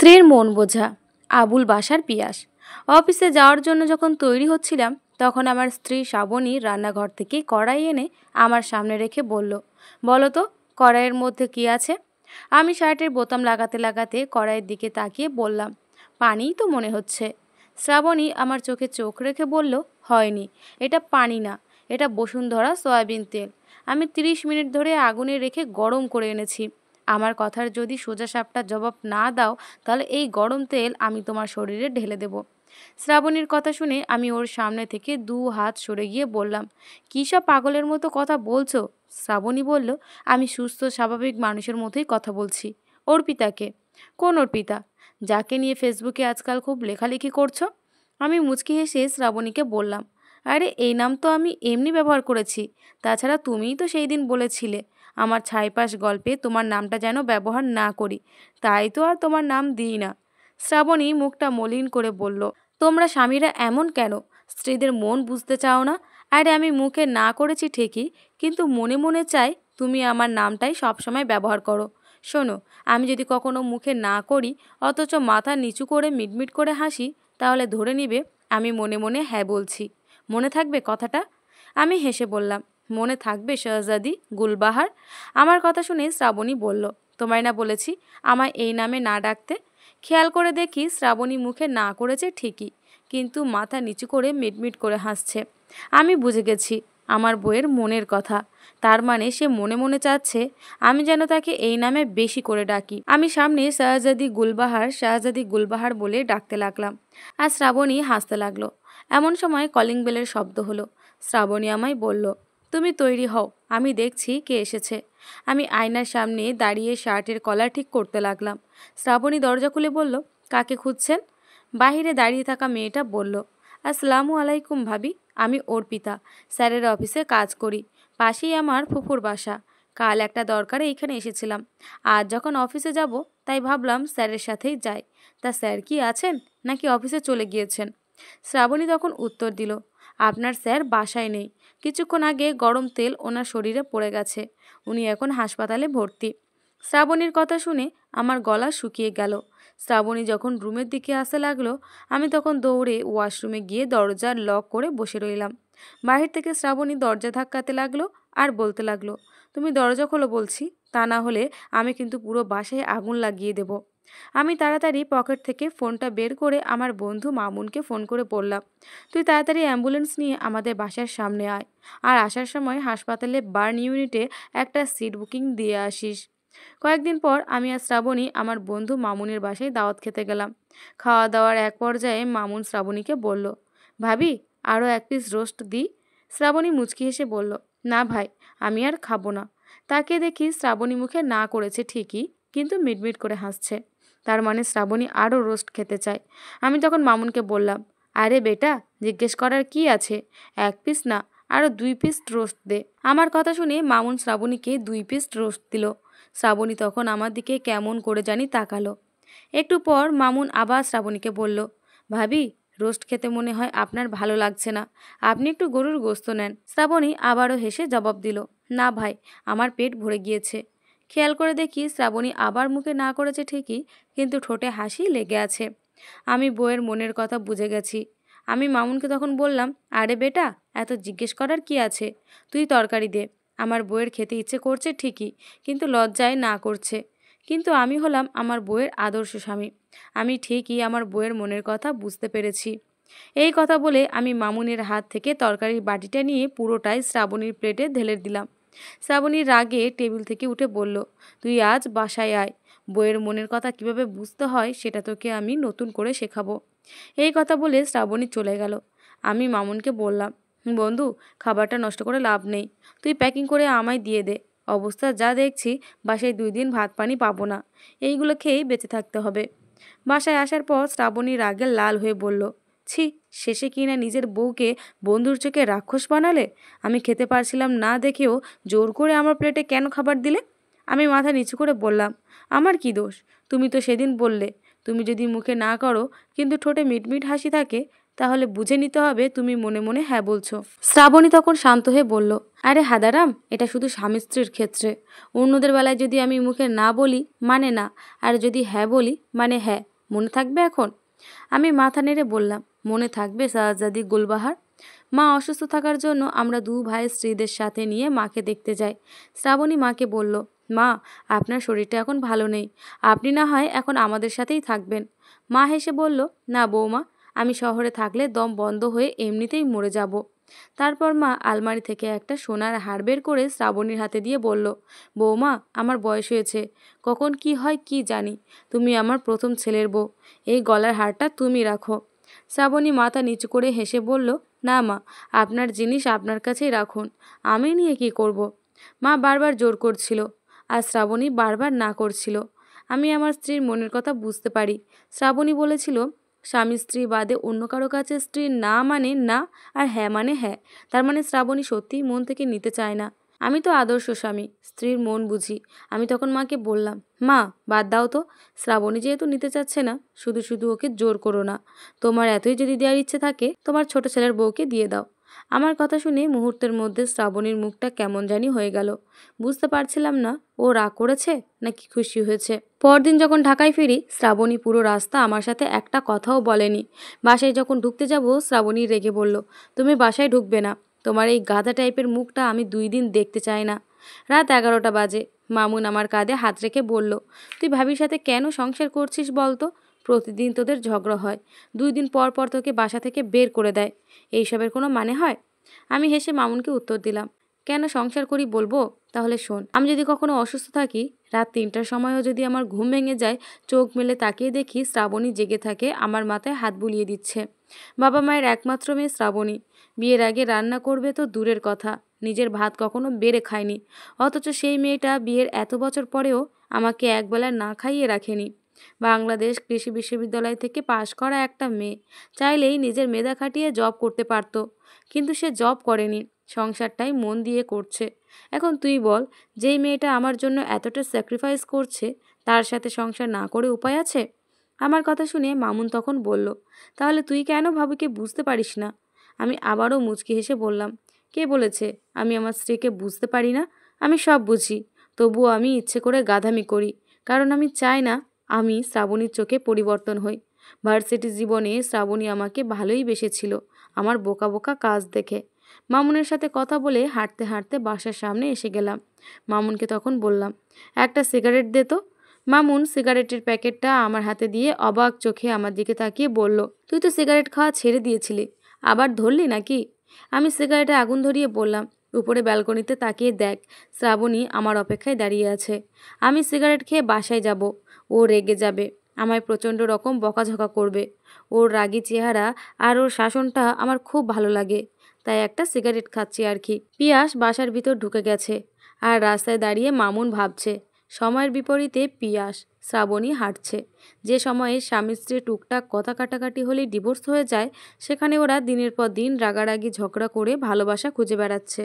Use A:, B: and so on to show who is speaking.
A: স্ত্রীর মন বোঝা। আবুল বাসার পিয়াস। অফিসে যাওয়ার জন্য যখন তৈরি হচ্ছিলাম তখন আমার স্ত্রী শ্রাবণী রান্নাঘর থেকে কড়াই এনে আমার সামনে রেখে বলল, বলো তো কড়াইয়ের মধ্যে কি আছে? আমি শার্টের বোতাম লাগাতে লাগাতে কড়াইয়ের দিকে তাকিয়ে বললাম, পানিই তো মনে হচ্ছে। শ্রাবণী আমার চোখে চোখ রেখে বলল, হয়নি, এটা পানি না, এটা বসুন্ধরা সয়াবিন তেল। আমি 30 মিনিট ধরে আগুনে রেখে গরম করে এনেছি। আমার কথার যদি সোজাসাপটা জবাব না দাও তাহলে এই গরম তেল আমি তোমার শরীরে ঢেলে দেব। শ্রাবণীর কথা শুনে আমি ওর সামনে থেকে 2 হাত সরে গিয়ে বললাম, কী সব পাগলের মতো কথা বলছো? শ্রাবণী বলল, আমি সুস্থ স্বাভাবিক মানুষের মতোই কথা বলছি। অর্পিতাকে? কোন অর্পিতা? যাকে নিয়ে ফেসবুকে আজকাল খুব লেখালেখি করছো? আমি মুচকি হেসে শ্রাবণীকে বললাম, আরে এই নাম তো আমি এমনি ব্যবহার করেছি। তাছাড়া তুমিই তো সেই দিন বলেছিলে আমার ছাইপাশ গল্পে তোমার নামটা যেন ব্যবহার না করি, তাই তো আর তোমার নাম দিই না। শ্রাবণী মুখটা মলিন করে বলল, তোমরা স্বামীরা এমন কেন? স্ত্রীদের মন বুঝতে চাও না? আরে আমি মুখে না করেছি ঠিকই, কিন্তু মনে মনে চাই তুমি আমার নামটাই সবসময় ব্যবহার করো। শোনো, আমি যদি কখনো মুখে না করি অথচ মাথা নিচু করে মিটমিট করে হাসি, তাহলে ধরে নিবে আমি মনে মনে হ্যাঁ বলছি। মনে থাকবে কথাটা? আমি হেসে বললাম, মনে থাকবে শাহজাদি গুলবাহার। আমার কথা শুনে শ্রাবণী বলল, তোমায় না বলেছি আমায় এই নামে না ডাকতে? খেয়াল করে দেখি শ্রাবণী মুখে না করেছে ঠিকই, কিন্তু মাথা নিচু করে মিটমিট করে হাসছে। আমি বুঝে গেছি আমার বউয়ের মনের কথা। তার মানে সে মনে মনে চাচ্ছে আমি যেন তাকে এই নামে বেশি করে ডাকি। আমি সামনে শাহজাদি গুলবাহার শাহজাদি গুলবাহার বলে ডাকতে লাগলাম, আর শ্রাবণী হাসতে লাগলো। এমন সময় কলিং বেলের শব্দ হলো। শ্রাবণী আমায় বলল, তুমি তৈরি হও, আমি দেখছি কে এসেছে। আমি আয়নার সামনে দাঁড়িয়ে শার্টের কলার ঠিক করতে লাগলাম। শ্রাবণী দরজা খুলে বলল, কাকে খুঁজছেন? বাহিরে দাঁড়িয়ে থাকা মেয়েটা বলল, আসসালামু আলাইকুম ভাবি, আমি অর্পিতা, স্যারের অফিসে কাজ করি। পাশেই আমার ফুফুর বাসা। কাল একটা দরকারে এইখানে এসেছিলাম। আজ যখন অফিসে যাব তাই ভাবলাম স্যারের সাথেই যাই। তা স্যার কি আছেন নাকি অফিসে চলে গিয়েছেন? শ্রাবণী তখন উত্তর দিল, আপনার স্যার বাসায় নেই। কিছুক্ষণ আগে গরম তেল ওনার শরীরে পড়ে গেছে, উনি এখন হাসপাতালে ভর্তি। শ্রাবণীর কথা শুনে আমার গলা শুকিয়ে গেল। শ্রাবণী যখন রুমের দিকে আসতে লাগলো আমি তখন দৌড়ে ওয়াশরুমে গিয়ে দরজা লক করে বসে রইলাম। বাহির থেকে শ্রাবণী দরজা ধাক্কাতে লাগলো আর বলতে লাগলো, তুমি দরজা খোলো বলছি, তা না হলে আমি কিন্তু পুরো বাসায় আগুন লাগিয়ে দেব। আমি তাড়াতাড়ি পকেট থেকে ফোনটা বের করে আমার বন্ধু মামুনকে ফোন করে বললাম, তুই তাড়াতাড়ি অ্যাম্বুলেন্স নিয়ে আমাদের বাসার সামনে আয়, আর আসার সময় হাসপাতালে বার্ন ইউনিটে একটা সিট বুকিং দিয়ে আসিস। কয়েকদিন পর আমি আর শ্রাবণী আমার বন্ধু মামুনের বাসায় দাওয়াত খেতে গেলাম। খাওয়া দাওয়ার এক পর্যায়ে মামুন শ্রাবণীকে বলল, ভাবি আরও 1 পিস রোস্ট দিই? শ্রাবণী মুচকি হেসে বলল, না ভাই, আমি আর খাবো না। তাকে দেখি শ্রাবণী মুখে না করেছে ঠিকই, কিন্তু মিটমিট করে হাসছে। তার মানে শ্রাবণী আরও রোস্ট খেতে চায়। আমি তখন মামুনকে বললাম, আরে বেটা, জিজ্ঞেস করার কি আছে, 1 পিস না, আরও 2 পিস রোস্ট দে। আমার কথা শুনে মামুন শ্রাবণীকে 2 পিস রোস্ট দিল। শ্রাবণী তখন আমার দিকে কেমন করে জানি তাকালো। একটু পর মামুন আবার শ্রাবণীকে বলল, ভাবি রোস্ট খেতে মনে হয় আপনার ভালো লাগছে না, আপনি একটু গরুর গোস্ত নেন। শ্রাবণী আবারও হেসে জবাব দিল, না ভাই, আমার পেট ভরে গিয়েছে। খেয়াল করে দেখি শ্রাবণী আবার মুখে না করেছে ঠিকই, কিন্তু ঠোঁটে হাসি লেগে আছে। আমি বউয়ের মনের কথা বুঝে গেছি। আমি মামুনকে তখন বললাম, আরে বেটা, এত জিজ্ঞেস করার কি আছে, তুই তরকারি দে। আমার বউয়ের খেতে ইচ্ছে করছে ঠিকই, কিন্তু লজ্জায় না করছে। কিন্তু আমি হলাম আমার বউয়ের আদর্শ স্বামী, আমি ঠিকই আমার বউয়ের মনের কথা বুঝতে পেরেছি। এই কথা বলে আমি মামুনের হাত থেকে তরকারির বাটিটা নিয়ে পুরোটাই শ্রাবণীর প্লেটে ঢেলে দিলাম। শ্রাবণীর রাগে টেবিল থেকে উঠে বলল, তুই আজ বাসায় আয়, বউয়ের মনের কথা কিভাবে বুঝতে হয় সেটা তোকে আমি নতুন করে শেখাবো। এই কথা বলে শ্রাবণী চলে গেল। আমি মামুনকে বললাম, বন্ধু, খাবারটা নষ্ট করে লাভ নেই, তুই প্যাকিং করে আমায় দিয়ে দে। অবস্থা যা দেখছি বাসায় 2 দিন ভাত পানি পাবো না, এইগুলো খেয়েই বেঁচে থাকতে হবে। বাসায় আসার পর শ্রাবণী রাগে লাল হয়ে বলল, ছি, শেষে কিনা নিজের বউকে বন্ধুর চোখে রাক্ষস বানালে। আমি খেতে পারছিলাম না দেখেও জোর করে আমার প্লেটে কেন খাবার দিলে? আমি মাথা নিচু করে বললাম, আমার কি দোষ? তুমি তো সেদিন বললে তুমি যদি মুখে না করো কিন্তু ঠোঁটে মিটমিট হাসি থাকে তাহলে বুঝে নিতে হবে তুমি মনে মনে হ্যাঁ বলছো। শ্রাবণী তখন শান্ত হয়ে বলল, আরে হাদারাম, এটা শুধু স্বামী স্ত্রীর ক্ষেত্রে। অন্যদের বেলায় যদি আমি মুখে না বলি মানে না, আর যদি হ্যাঁ বলি মানে হ্যাঁ, মনে থাকবে এখন? আমি মাথা নেড়ে বললাম, মনে থাকবে শাহজাদি গুলবাহার। মা অসুস্থ থাকার জন্য আমরা দু ভাই স্ত্রীদের সাথে নিয়ে মাকে দেখতে যাই। শ্রাবণী মাকে বলল, মা, আপনার শরীরটা এখন ভালো নেই, আপনি না হয় এখন আমাদের সাথেই থাকবেন। মা হেসে বলল, না বৌমা, আমি শহরে থাকলে দম বন্ধ হয়ে এমনিতেই মরে যাব। তারপর মা আলমারি থেকে একটা সোনার হার বের করে শ্রাবণীর হাতে দিয়ে বলল, বৌমা, আমার বয়স হয়েছে, কখন কি হয় কি জানি, তুমি আমার প্রথম ছেলের বউ, এই গলার হারটা তুমি রাখো। শ্রাবণী মাথা নিচু করে হেসে বলল, না মা, আপনার জিনিস আপনার কাছেই রাখুন, আমি নিয়ে কি করব। মা বারবার জোর করছিল, আর শ্রাবণী বারবার না করছিল। আমি আমার স্ত্রীর মনের কথা বুঝতে পারি। শ্রাবণী বলেছিল, স্বামী স্ত্রী বাদে অন্য কারো কাছে স্ত্রী না মানে না, আর হ্যাঁ মানে হ্যাঁ। তার মানে শ্রাবণী সত্যিই মন থেকে নিতে চায় না। আমি তো আদর্শ স্বামী, স্ত্রীর মন বুঝি। আমি তখন মাকে বললাম, মা, বাদ দাও তো, শ্রাবণী যেহেতু নিতে চাচ্ছে না, শুধু শুধু ওকে জোর করো না। তোমার এতই যদি দেওয়ার ইচ্ছে থাকে, তোমার ছোট ছেলের বউকে দিয়ে দাও। আমার কথা শুনে মুহূর্তের মধ্যে শ্রাবণীর মুখটা কেমন জানি হয়ে গেল। বুঝতে পারছিলাম না ও রাগ করেছে নাকি খুশি হয়েছে। পরদিন যখন ঢাকায় ফিরি, শ্রাবণী পুরো রাস্তা আমার সাথে একটা কথাও বলেনি। বাসায় যখন ঢুকতে যাব, শ্রাবণী রেগে বলল, তুমি বাসায় ঢুকবে না, তোমার এই গাধা টাইপের মুখটা আমি 2 দিন দেখতে চাই না। রাত 11টা বাজে। মামুন আমার কাঁধে হাত রেখে বলল, তুই ভাবির সাথে কেন সংসার করছিস বলতো? প্রতিদিন তোদের ঝগড়া হয়, 2 দিন পর পর তোকে বাসা থেকে বের করে দেয়, এইসবের কোনো মানে হয়? আমি হেসে মামুনকে উত্তর দিলাম, কেন সংসার করি বলবো? তাহলে শোন, আমি যদি কখনো অসুস্থ থাকি, রাত 3টার সময়ও যদি আমার ঘুম ভেঙে যায়, চোখ মেলে তাকিয়ে দেখি শ্রাবণী জেগে থাকে, আমার মাথায় হাত বুলিয়ে দিচ্ছে। বাবা মায়ের একমাত্র মেয়ে শ্রাবণী, বিয়ের আগে রান্না করবে তো দূরের কথা, নিজের ভাত কখনো বেড়ে খায়নি। অথচ সেই মেয়েটা বিয়ের এত বছর পরেও আমাকে একবেলা না খাইয়ে রাখেনি। বাংলাদেশ কৃষি বিশ্ববিদ্যালয় থেকে পাশ করা একটা মেয়ে, চাইলেই নিজের মেধা খাটিয়ে জব করতে পারত, কিন্তু সে জব করেনি, সংসারটাই মন দিয়ে করছে। এখন তুই বল, যেই মেয়েটা আমার জন্য এতটা স্যাক্রিফাইস করছে, তার সাথে সংসার না করে উপায় আছে? আমার কথা শুনে মামুন তখন বলল, তাহলে তুই কেন ভাবিকে বুঝতে পারিস না? আমি আবারও মুচকি হেসে বললাম, কে বলেছে আমি আমার স্ত্রীকে বুঝতে পারি না? আমি সব বুঝি, তবুও আমি ইচ্ছে করে গাধামি করি, কারণ আমি চাই না আমি শ্রাবণীর চোখে পরিবর্তন হই। ভার্সিটি জীবনে শ্রাবণী আমাকে ভালোই বেসেছিল, আমার বোকা বোকা কাজ দেখে। মামুনের সাথে কথা বলে হাঁটতে হাঁটতে বাসার সামনে এসে গেলাম। মামুনকে তখন বললাম, একটা সিগারেট দে তো। মামুন সিগারেটের প্যাকেটটা আমার হাতে দিয়ে অবাক চোখে আমার দিকে তাকিয়ে বলল, তুই তো সিগারেট খাওয়া ছেড়ে দিয়েছিলি, আবার ধরলি নাকি? আমি সিগারেটে আগুন ধরিয়ে বললাম, উপরে ব্যালকনিতে তাকিয়ে দেখ, শ্রাবণী আমার অপেক্ষায় দাঁড়িয়ে আছে। আমি সিগারেট খেয়ে বাসায় যাব, ও রেগে যাবে, আমায় প্রচণ্ড রকম বকাঝকা করবে। ওর রাগী চেহারা আর ওর শাসনটা আমার খুব ভালো লাগে, তাই একটা সিগারেট খাচ্ছি আর কি। পিয়াস বাসার ভিতর ঢুকে গেছে, আর রাস্তায় দাঁড়িয়ে মামুন ভাবছে। সময়ের বিপরীতে পিয়াস, শ্রাবণী হাঁটছে। যে সময়ে স্বামী স্ত্রী টুকটাক কথা কাটাকাটি হলেই ডিভোর্স হয়ে যায়, সেখানে ওরা দিনের পর দিন রাগারাগি ঝগড়া করে ভালোবাসা খুঁজে বেড়াচ্ছে।